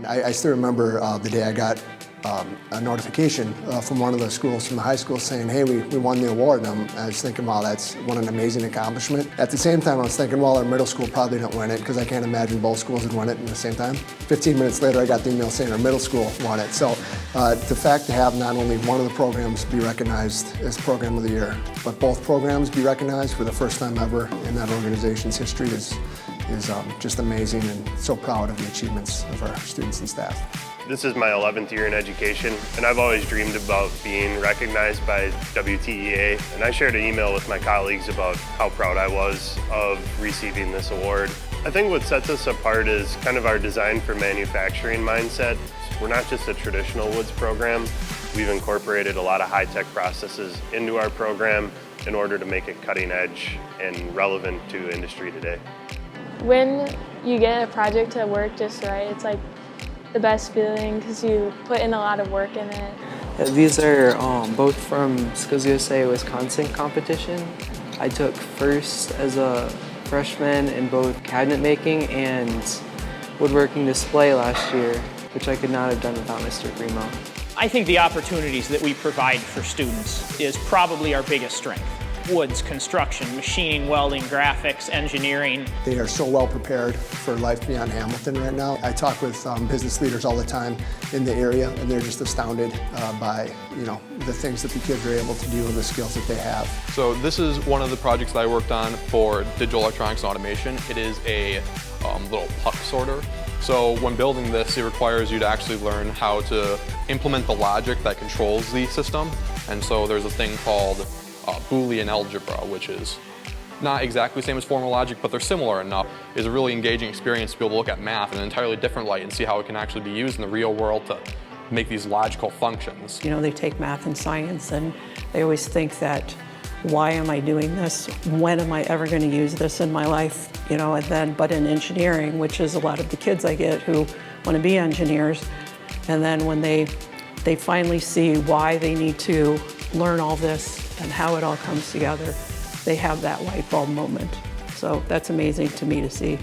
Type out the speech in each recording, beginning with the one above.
I still remember the day I got a notification from one of the schools, from the high school, saying, hey, we won the award. And I was thinking, wow, that's what an amazing accomplishment. At the same time, I was thinking, well, our middle school probably didn't win it, because I can't imagine both schools would win it at the same time. 15 minutes later, I got the email saying our middle school won it. So the fact to have not only one of the programs be recognized as Program of the Year, but both programs be recognized for the first time ever in that organization's history is just amazing, and so proud of the achievements of our students and staff. This is my 11th year in education, and I've always dreamed about being recognized by WTEA, and I shared an email with my colleagues about how proud I was of receiving this award. I think what sets us apart is kind of our design for manufacturing mindset. We're not just a traditional woods program. We've incorporated a lot of high-tech processes into our program in order to make it cutting edge and relevant to industry today. When you get a project to work just right, it's like the best feeling, because you put in a lot of work in it. These are both from WTEA-Wisconsin competition. I took first as a freshman in both cabinet making and woodworking display last year, which I could not have done without Mr. Primo. I think the opportunities that we provide for students is probably our biggest strength. Woods, construction, machining, welding, graphics, engineering. They are so well prepared for life beyond Hamilton right now. I talk with business leaders all the time in the area, and they're just astounded by the things that the kids are able to do and the skills that they have. So this is one of the projects that I worked on for digital electronics and automation. It is a little puck sorter. So when building this, it requires you to actually learn how to implement the logic that controls the system. And so there's a thing called Boolean algebra, which is not exactly the same as formal logic, but they're similar enough. It's a really engaging experience to be able to look at math in an entirely different light and see how it can actually be used in the real world to make these logical functions. They take math and science, and they always think that, why am I doing this? When am I ever going to use this in my life? But in engineering, which is a lot of the kids I get who want to be engineers, and then when they finally see why they need to learn all this and how it all comes together, they have that light bulb moment. So that's amazing to me to see.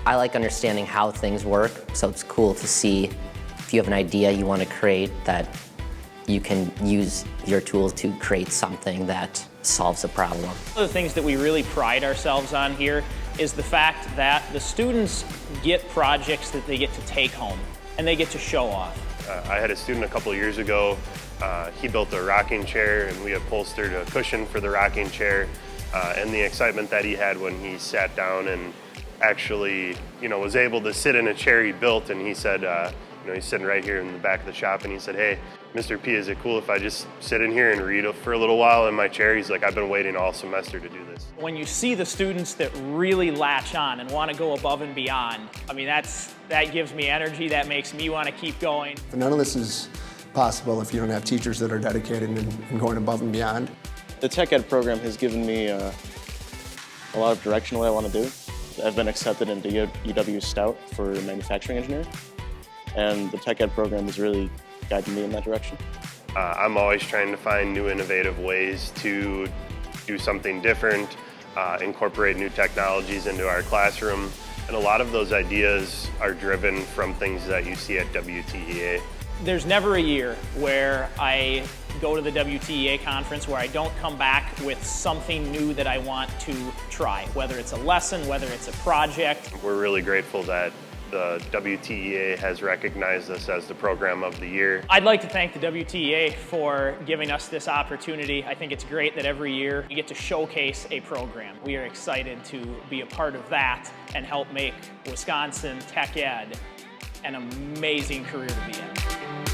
I like understanding how things work, so it's cool to see if you have an idea you want to create, that you can use your tools to create something that solves a problem. One of the things that we really pride ourselves on here is the fact that the students get projects that they get to take home and they get to show off. I had a student a couple years ago. He built a rocking chair, and we upholstered a cushion for the rocking chair. And the excitement that he had when he sat down and actually, was able to sit in a chair he built, and he said, he's sitting right here in the back of the shop, and he said, hey, Mr. P, is it cool if I just sit in here and read for a little while in my chair? He's like, I've been waiting all semester to do this. When you see the students that really latch on and want to go above and beyond, that gives me energy, that makes me want to keep going. But none of this is possible if you don't have teachers that are dedicated and going above and beyond. The Tech Ed program has given me a lot of direction on what I want to do. I've been accepted into UW Stout for manufacturing engineering, and the Tech Ed program has really guided me in that direction. I'm always trying to find new innovative ways to do something different, incorporate new technologies into our classroom, and a lot of those ideas are driven from things that you see at WTEA. There's never a year where I go to the WTEA conference where I don't come back with something new that I want to try, whether it's a lesson, whether it's a project. We're really grateful that the WTEA has recognized us as the Program of the Year. I'd like to thank the WTEA for giving us this opportunity. I think it's great that every year we get to showcase a program. We are excited to be a part of that and help make Wisconsin Tech Ed an amazing career to be in.